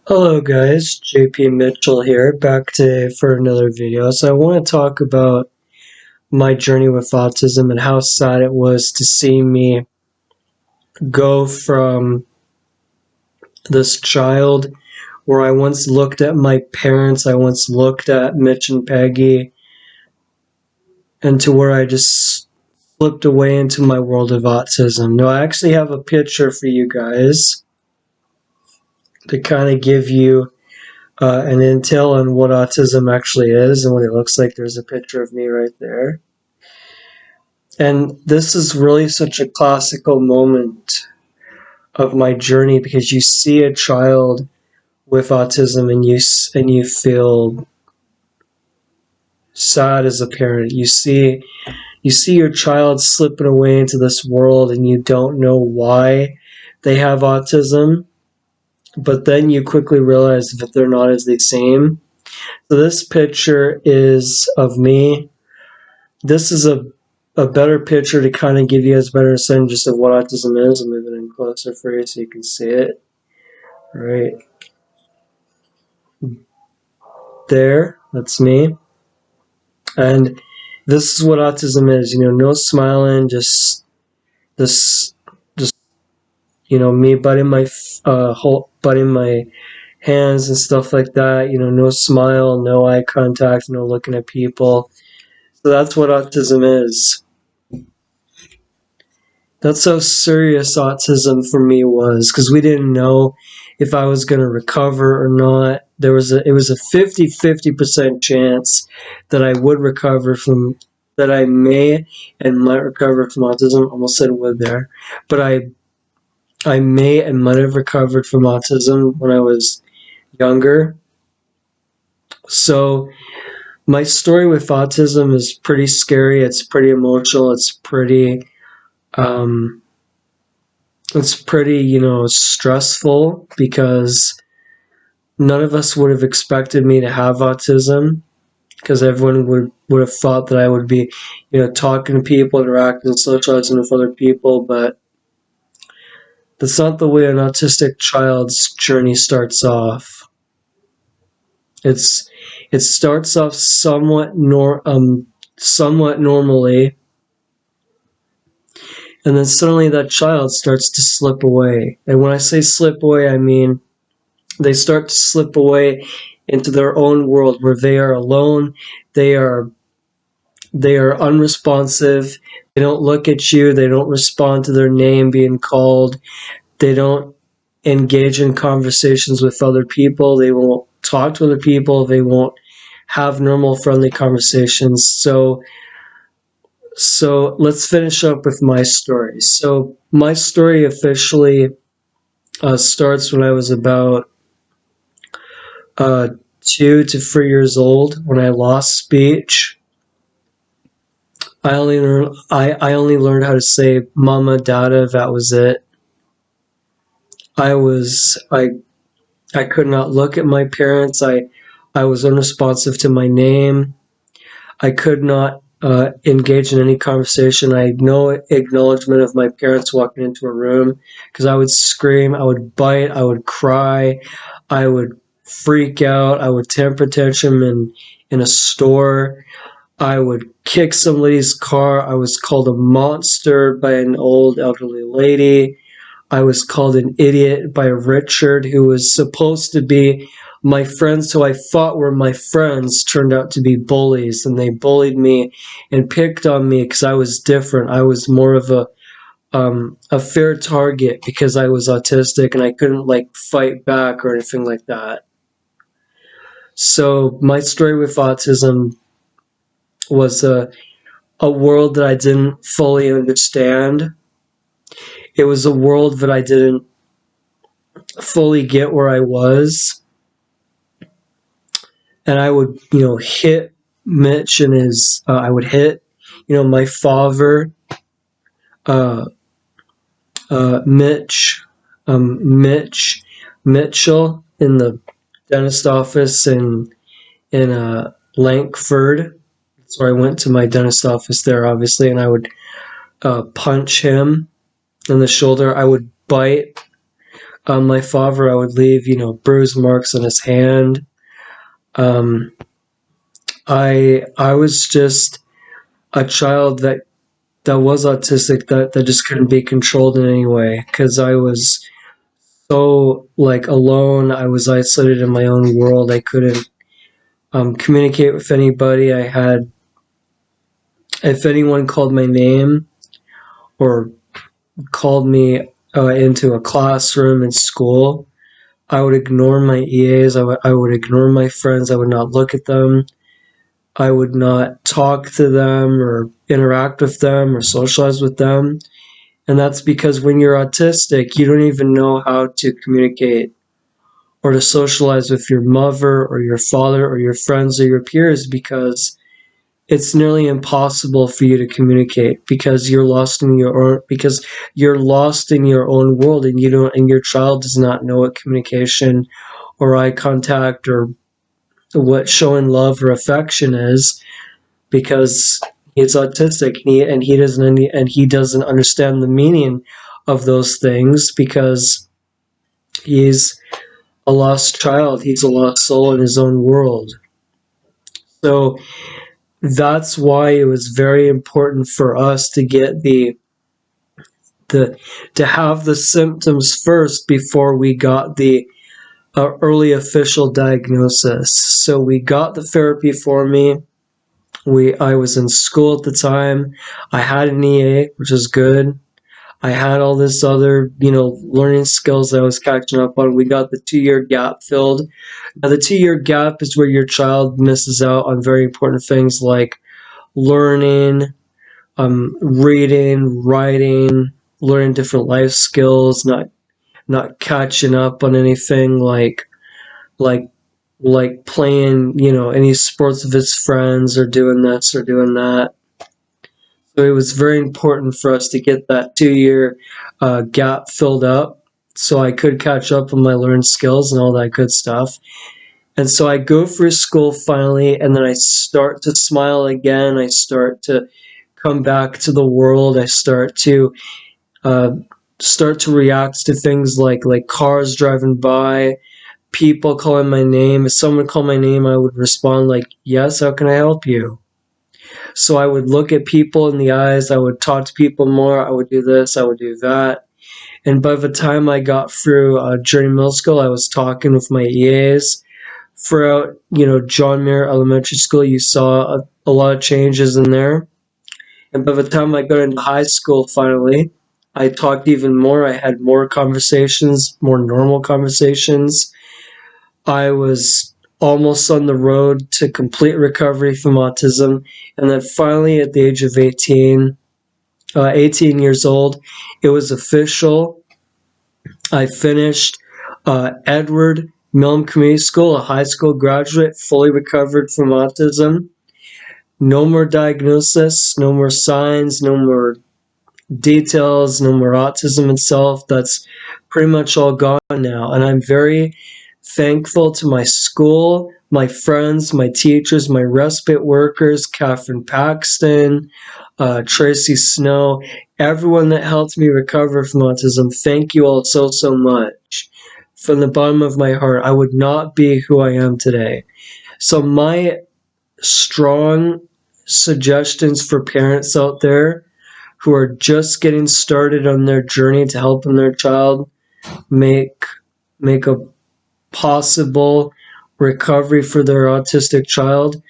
Hello guys, JP Mitchell here, back today for another video. So I want to talk about my journey with autism and how sad it was to see me go from this child where I once looked at my parents, I once looked at Mitch and Peggy, and to where I just slipped away into my world of autism. Now I actually have a picture for you guys to kind of give you an intel on what autism actually is and what it looks like. There's a picture of me right there. And this is really such a classical moment of my journey because you see a child with autism and you feel sad as a parent. You see your child slipping away into this world and you don't know why they have autism, but then you quickly realize that they're not as they seem. So this picture is of me. This is a better picture to kind of give you guys a better sense just of what autism is. I'm moving in closer for you so you can see it. Right there, that's me. And this is what autism is. No smiling, just this, just me butting my butting my hands and stuff like that. No smile, no eye contact, no looking at people. So that's what autism is. That's how serious autism for me was because we didn't know if I was going to recover or not. It was a 50-50% chance that I would recover from that I may and might recover from autism. Almost said would there, but I may and might have recovered from autism when I was younger. So my story with autism is pretty scary. It's pretty emotional. Um, it's pretty, stressful because none of us would have expected me to have autism because everyone would have thought that I would be, talking to people, interacting, socializing with other people, but that's not the way an autistic child's journey starts off. It starts off somewhat normally, and then suddenly that child starts to slip away. And when I say slip away, I mean they start to slip away into their own world where they are alone. They are unresponsive. They don't look at you. They don't respond to their name being called. They don't engage in conversations with other people. They won't talk to other people. They won't have normal friendly conversations. So let's finish up with my story. So my story officially starts when I was about uh, 2 to 3 years old when I lost speech. I only learned how to say mama, dada, that was it. I could not look at my parents. I was unresponsive to my name. I could not engage in any conversation. I had no acknowledgement of my parents walking into a room because I would scream, I would bite, I would cry, I would freak out, I would temper tantrum in a store. I would kick somebody's car. I was called a monster by an old elderly lady. I was called an idiot by Richard, who was supposed to be my friends, who I thought were my friends, turned out to be bullies, and they bullied me and picked on me because I was different. I was more of a fair target because I was autistic and I couldn't fight back or anything like that. So my story with autism was a world that I didn't fully understand. It was a world that I didn't fully get where I was. And I would, hit Mitch and I would hit, my father, uh, Mitch, Mitchell in the dentist office in Lankford. That's where I went to my dentist office there, obviously, and I would punch him in the shoulder. I would bite My father, I would leave, bruise marks on his hand. Um, I was just a child that was autistic, that just couldn't be controlled in any way, because I was so like alone. I was isolated in my own world. I couldn't communicate with anybody. I had, if anyone called my name or called me into a classroom in school, I would ignore my EAs. I would ignore my friends. I would not look at them. I would not talk to them or interact with them or socialize with them. And that's because when you're autistic, you don't even know how to communicate or to socialize with your mother or your father or your friends or your peers, because it's nearly impossible for you to communicate because you're lost in your own world, and your child does not know what communication or eye contact or what showing love or affection is, because he's autistic, and he doesn't understand the meaning of those things, because he's a lost child. He's a lost soul in his own world. So that's why it was very important for us to get the to have the symptoms first before we got the early official diagnosis. So we got the therapy for me. I was in school at the time. I had an EA, which is good. I had all this other, learning skills that I was catching up on. We got the 2-year gap filled. Now, the 2-year gap is where your child misses out on very important things like learning, reading, writing, learning different life skills, not catching up on anything like playing, any sports with his friends or doing this or doing that. So it was very important for us to get that 2-year gap filled up so I could catch up on my learned skills and all that good stuff. And so I go through school finally, and then I start to smile again. I start to come back to the world. I uh, start to react to things like cars driving by, people calling my name. If someone called my name, I would respond like, "Yes, how can I help you?" So I would look at people in the eyes. I would talk to people more. I would do this. I would do that. And by the time I got through Journey Middle School, I was talking with my EAs. Throughout, John Muir Elementary School, you saw a lot of changes in there. And by the time I got into high school, finally, I talked even more. I had more conversations, more normal conversations. I was almost on the road to complete recovery from autism. And then finally, at the age of 18 years old, it was official. I finished Edward Milne Community School, a high school graduate, fully recovered from autism. No more diagnosis, no more signs, no more details, no more autism itself. That's pretty much all gone now. And I'm very thankful to my school, my friends, my teachers, my respite workers, Catherine Paxton, Tracy Snow, everyone that helped me recover from autism. Thank you all so, so much. From the bottom of my heart, I would not be who I am today. So my strong suggestions for parents out there who are just getting started on their journey to helping their child make a possible recovery for their autistic child.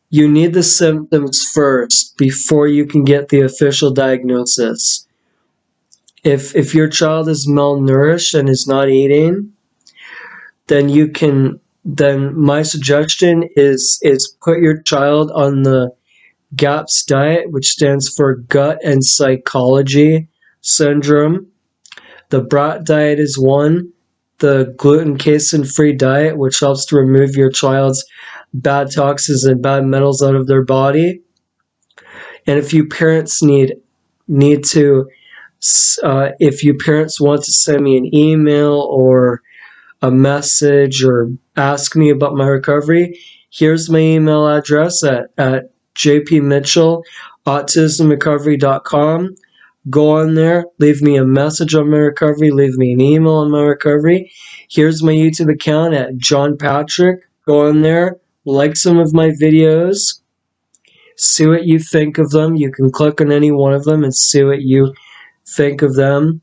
You need the symptoms first before you can get the official diagnosis. If your child is malnourished and is not eating, then my suggestion is put your child on the GAPS diet, which stands for Gut and Psychology Syndrome. The brat diet is one. The gluten casein-free diet, which helps to remove your child's bad toxins and bad metals out of their body. And if you parents if you parents want to send me an email or a message or ask me about my recovery, here's my email address at jpmitchell@autismrecovery.com. Go on there, leave me a message on my recovery, leave me an email on my recovery. Here's my YouTube account at John Patrick. Go on there, like some of my videos, see what you think of them. You can click on any one of them and see what you think of them.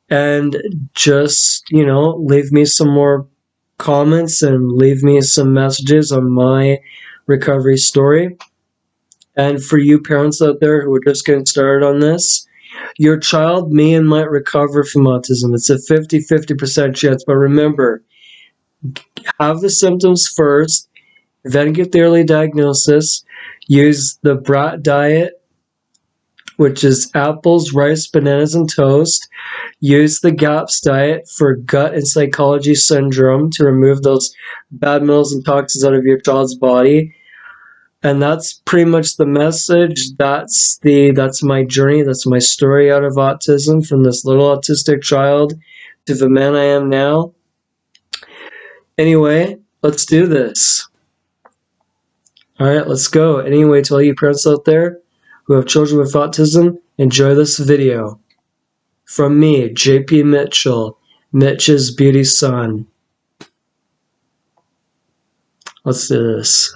And just, leave me some more comments and leave me some messages on my recovery story. And for you parents out there who are just getting started on this, your child may and might recover from autism. It's a 50-50% chance. But remember, have the symptoms first, then get the early diagnosis. Use the BRAT diet, which is apples, rice, bananas, and toast. Use the GAPS diet for gut and psychology syndrome to remove those bad metals and toxins out of your child's body. And that's pretty much the message. That's my journey. That's my story out of autism, from this little autistic child to the man I am now. Anyway, let's do this. All right, let's go. Anyway, to all you parents out there who have children with autism, enjoy this video. From me, JP Mitchell, Mitch's beauty son. Let's do this.